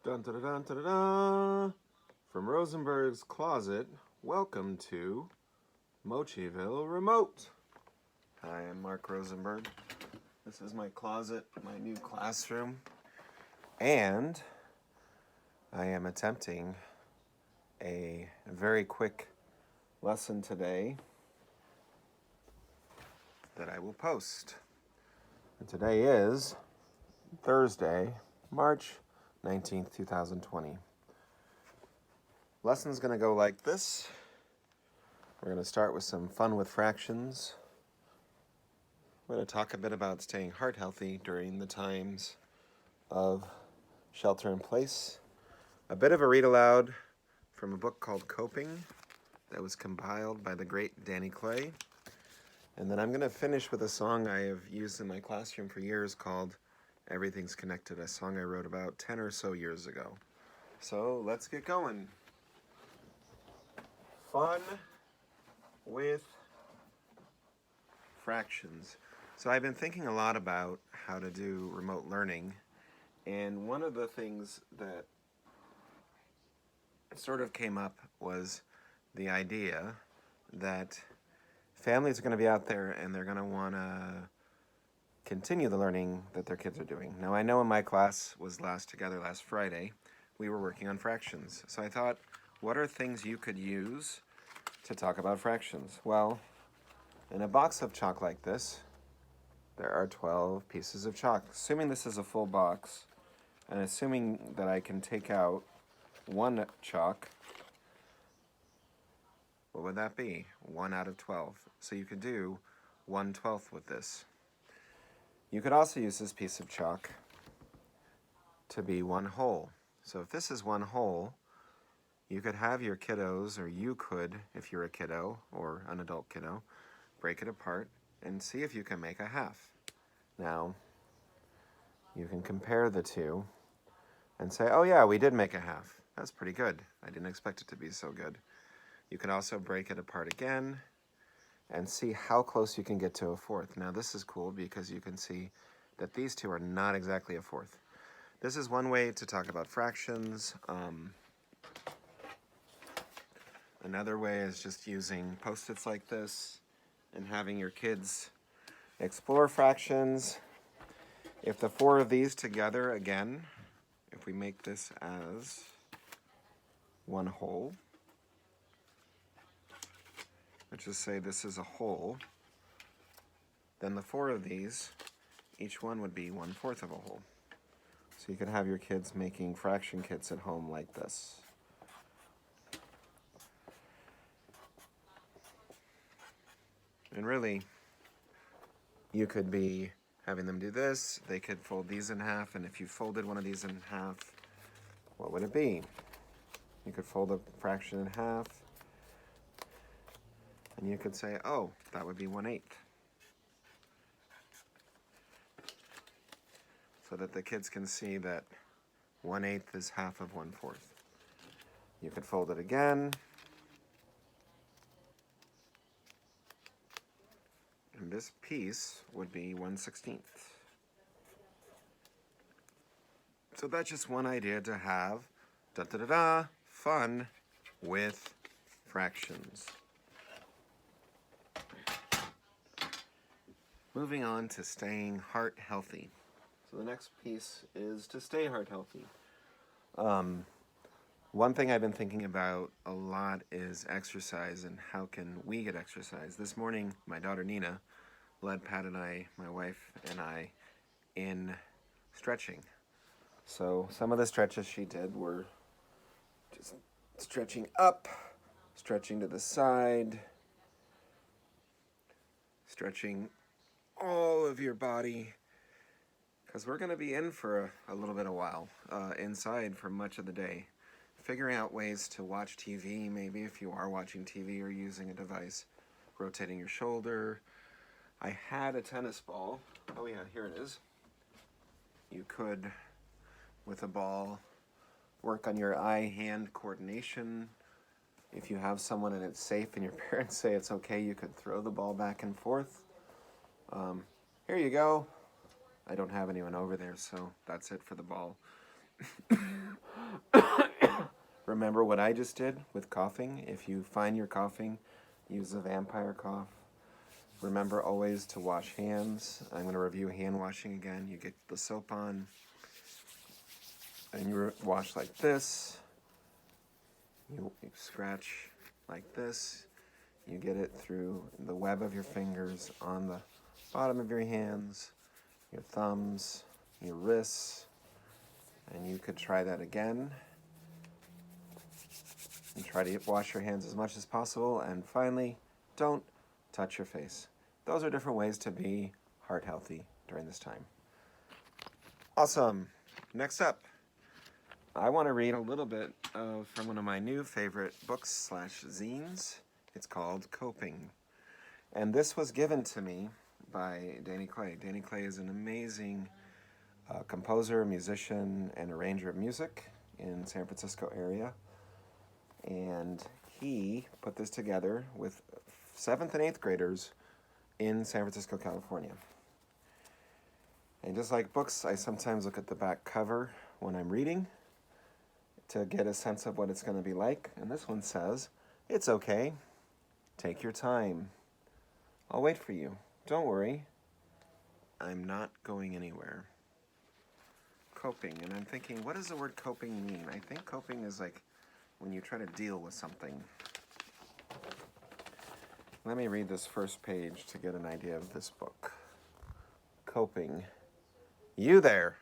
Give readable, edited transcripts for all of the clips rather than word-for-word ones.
Dun, dun, dun, dun, dun, dun. From Rosenberg's closet, welcome to Mochiville Remote. Hi, I'm Mark Rosenberg. This is my closet, my new classroom, and I am attempting a very quick lesson today that I will post. And today is Thursday, March 19th, 2020. Lesson's going to go like this. We're going to start with some fun with fractions. We're going to talk a bit about staying heart healthy during the times of shelter in place. A bit of a read aloud from a book called Coping that was compiled by the great Danny Clay. And then I'm going to finish with a song I have used in my classroom for years called Everything's Connected, a song I wrote about 10 or so years ago. So let's get going. Fun with fractions. So I've been thinking a lot about how to do remote learning, and one of the things that sort of came up was the idea that families are going to be out there and they're going to want to continue the learning that their kids are doing. Now, I know in my class was together last Friday, we were working on fractions. So I thought, what are things you could use to talk about fractions? Well, in a box of chalk like this, there are 12 pieces of chalk. Assuming this is a full box, and assuming that I can take out one chalk, what would that be? 1 out of 12. So you could do 1/12 with this. You could also use this piece of chalk to be one whole. So if this is one whole, you could have your kiddos, or you could, if you're a kiddo or an adult kiddo, break it apart and see if you can make a half. Now, you can compare the two and say, oh yeah, we did make a half. That's pretty good. I didn't expect it to be so good. You can also break it apart again and see how close you can get to a fourth. Now this is cool because you can see that these two are not exactly a fourth. This is one way to talk about fractions. Another way is just using Post-its like this and having your kids explore fractions. If the four of these together, again, if we make this as one whole, let's just say this is a whole, then the four of these, each one would be 1/4 of a whole. So you could have your kids making fraction kits at home like this. And really, you could be having them do this. They could fold these in half, and if you folded one of these in half, what would it be? You could fold a fraction in half, and you could say, oh, that would be 1/8. So that the kids can see that 1/8 is half of 1/4. You could fold it again, and this piece would be 1/16. So that's just one idea to have fun with fractions. Moving on to staying heart healthy. So the next piece is to stay heart healthy. One thing I've been thinking about a lot is exercise and how can we get exercise. This morning, my daughter Nina led Pat and I, my wife and I, in stretching. So some of the stretches she did were just stretching up, stretching to the side, stretching all of your body, because we're going to be in for a little bit of while, inside for much of the day. Figuring out ways to watch TV, maybe if you are watching TV or using a device, rotating your shoulder. I had a tennis ball. Oh yeah, here it is. You could, with a ball, work on your eye-hand coordination. If you have someone and it's safe and your parents say it's okay, you could throw the ball back and forth. Here you go. I don't have anyone over there, so that's it for the ball. Remember what I just did with coughing? If you find you're coughing, use a vampire cough. Remember always to wash hands. I'm going to review hand washing again. You get the soap on, and you wash like this. You scratch like this. You get it through the web of your fingers on the bottom of your hands, your thumbs, your wrists, and you could try that again. And try to wash your hands as much as possible. And finally, don't touch your face. Those are different ways to be heart healthy during this time. Awesome. Next up, I want to read a little bit from one of my new favorite books / zines. It's called Coping. And this was given to me by Danny Clay. Danny Clay is an amazing composer, musician, and arranger of music in San Francisco area. And he put this together with 7th and 8th graders in San Francisco, California. And just like books, I sometimes look at the back cover when I'm reading to get a sense of what it's going to be like. And this one says, "It's okay. Take your time. I'll wait for you. Don't worry. I'm not going anywhere." Coping. And I'm thinking, what does the word coping mean? I think coping is like when you try to deal with something. Let me read this first page to get an idea of this book. Coping. You there.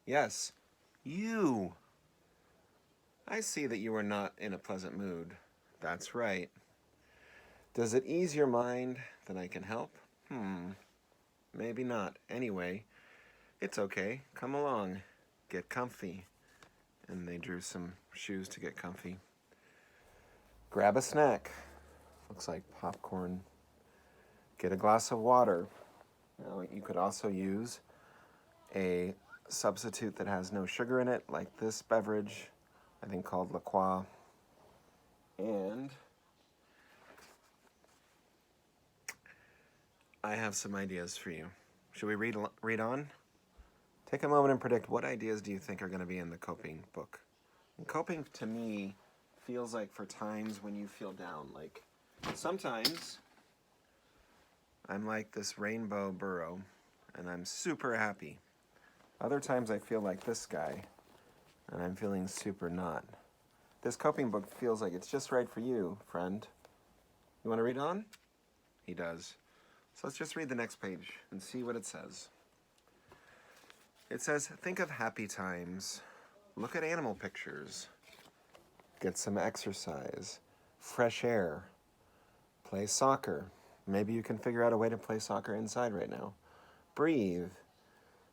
Yes, you. I see that you are not in a pleasant mood. That's right. Does it ease your mind that I can help? Maybe not. Anyway, it's okay. Come along. Get comfy. And they drew some shoes to get comfy. Grab a snack. Looks like popcorn. Get a glass of water. Now, you could also use a substitute that has no sugar in it, like this beverage, I think called La Croix. And I have some ideas for you. Should we read on? Take a moment and predict, what ideas do you think are going to be in the Coping book? And coping, to me, feels like for times when you feel down. Like, sometimes I'm like this rainbow burrow, and I'm super happy. Other times I feel like this guy, and I'm feeling super not. This Coping book feels like it's just right for you, friend. You want to read on? He does. So let's just read the next page and see what it says. It says, think of happy times. Look at animal pictures. Get some exercise. Fresh air. Play soccer. Maybe you can figure out a way to play soccer inside right now. Breathe.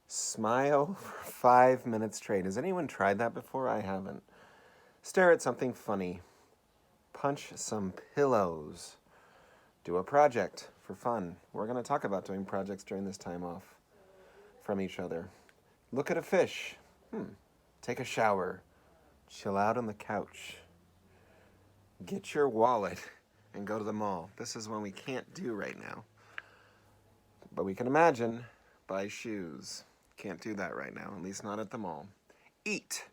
Smile for 5 minutes straight. Has anyone tried that before? I haven't. Stare at something funny. Punch some pillows. Do a project for fun. We're going to talk about doing projects during this time off from each other. Look at a fish. Take a shower. Chill out on the couch. Get your wallet and go to the mall. This is one we can't do right now. But we can imagine. Buy shoes. Can't do that right now, at least not at the mall. Eat.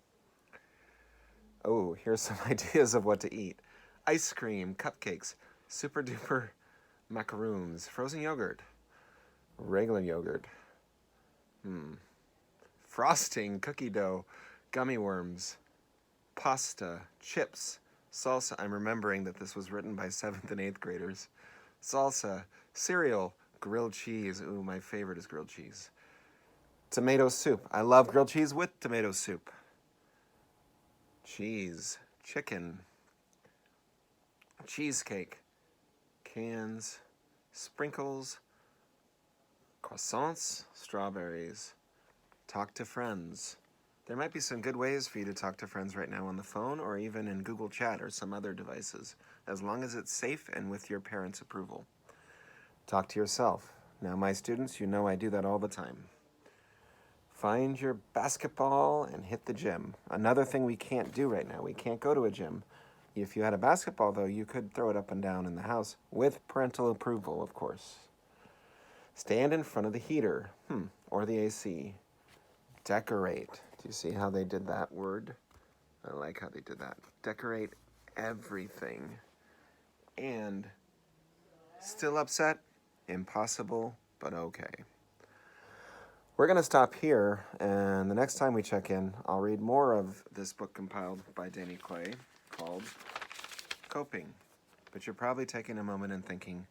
Oh, here's some ideas of what to eat. Ice cream, cupcakes, super duper macaroons, frozen yogurt, regular yogurt. Frosting, cookie dough, gummy worms, pasta, chips, salsa. I'm remembering that this was written by 7th and 8th graders. Salsa, cereal, grilled cheese. Ooh, my favorite is grilled cheese. Tomato soup. I love grilled cheese with tomato soup. Cheese, chicken, cheesecake, cans, sprinkles, croissants, strawberries. Talk to friends. There might be some good ways for you to talk to friends right now on the phone or even in Google Chat or some other devices, as long as it's safe and with your parents' approval. Talk to yourself. Now, my students, you know I do that all the time. Find your basketball and hit the gym. Another thing we can't do right now, we can't go to a gym. If you had a basketball, though, you could throw it up and down in the house with parental approval, of course. Stand in front of the heater, or the AC. Decorate. Do you see how they did that word? I like how they did that. Decorate everything. And still upset? Impossible, but okay. We're going to stop here, and the next time we check in, I'll read more of this book compiled by Danny Clay called Coping. But you're probably taking a moment and thinking,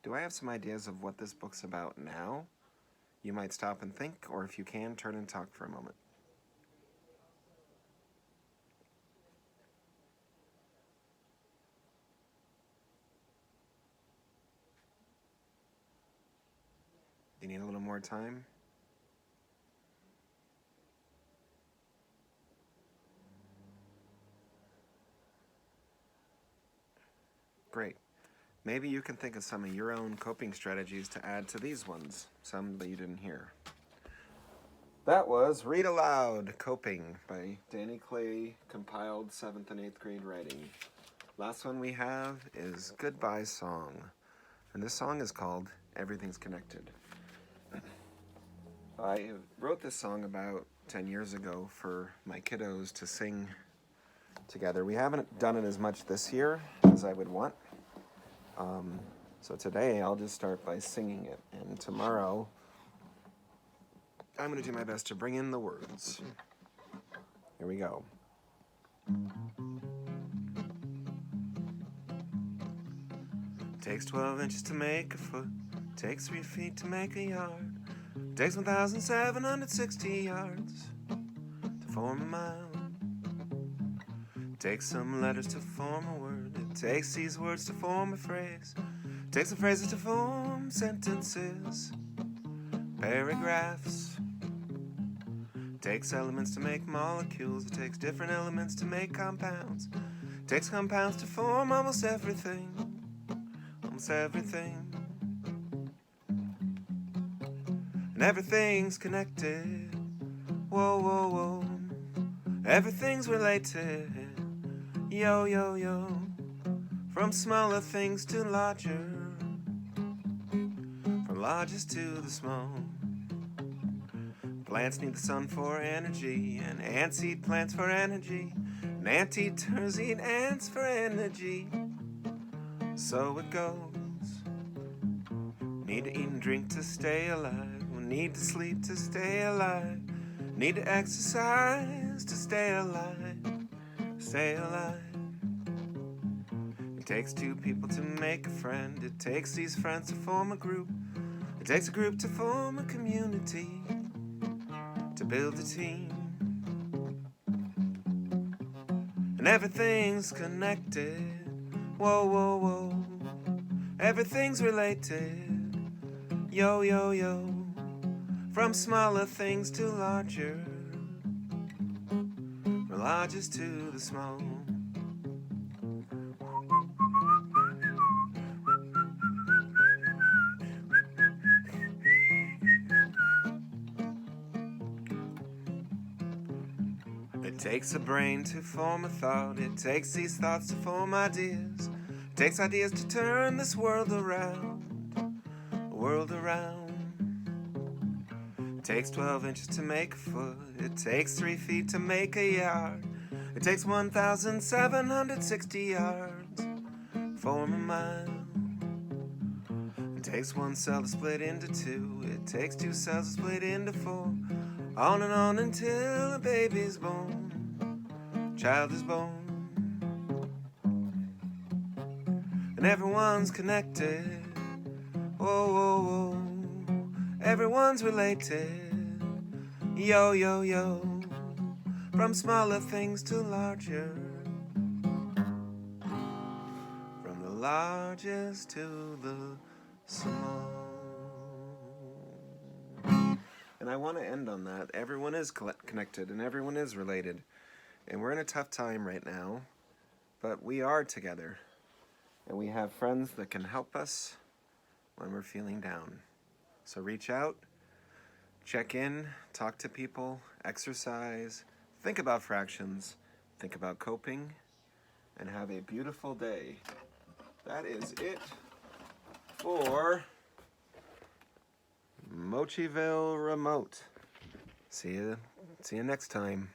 do I have some ideas of what this book's about now? You might stop and think, or if you can, turn and talk for a moment. You need a little more time? Great. Maybe you can think of some of your own coping strategies to add to these ones, some that you didn't hear. That was Read Aloud, Coping by Danny Clay, compiled 7th and 8th grade writing. Last one we have is Goodbye Song, and this song is called Everything's Connected. I wrote this song about 10 years ago for my kiddos to sing together. We haven't done it as much this year as I would want. So today I'll just start by singing it, and tomorrow I'm going to do my best to bring in the words. Here we go. Takes 12 inches to make a foot, takes 3 feet to make a yard, takes 1,760 yards to form a mile. Takes some letters to form a word, it takes these words to form a phrase, takes some phrases to form sentences, paragraphs. Takes elements to make molecules, it takes different elements to make compounds, it takes compounds to form almost everything, almost everything. And everything's connected, whoa, whoa, whoa, everything's related, yo, yo, yo, from smaller things to larger, from largest to the small. Plants need the sun for energy, and ants eat plants for energy, and anteaters eat ants for energy. So it goes. Need to eat and drink to stay alive, we need to sleep to stay alive, need to exercise to stay alive, stay alive. It takes 2 people to make a friend, it takes these friends to form a group, it takes a group to form a community, to build a team. And everything's connected, whoa, whoa, whoa, everything's related, yo, yo, yo, from smaller things to larger, from largest to the small. It takes a brain to form a thought, it takes these thoughts to form ideas, it takes ideas to turn this world around, world around. It takes 12 inches to make a foot, it takes 3 feet to make a yard, it takes 1,760 yards, form a mile. It takes 1 cell to split into 2, it takes 2 cells to split into 4, on and on until a baby's born, child is born. And everyone's connected, whoa, whoa, whoa, everyone's related, yo, yo, yo, from smaller things to larger, from the largest to the small. And I want to end on that. Everyone is connected and everyone is related. And we're in a tough time right now, but we are together. And we have friends that can help us when we're feeling down. So reach out, check in, talk to people, exercise, think about fractions, think about coping, and have a beautiful day. That is it for Mochiville Remote. See you See you next time.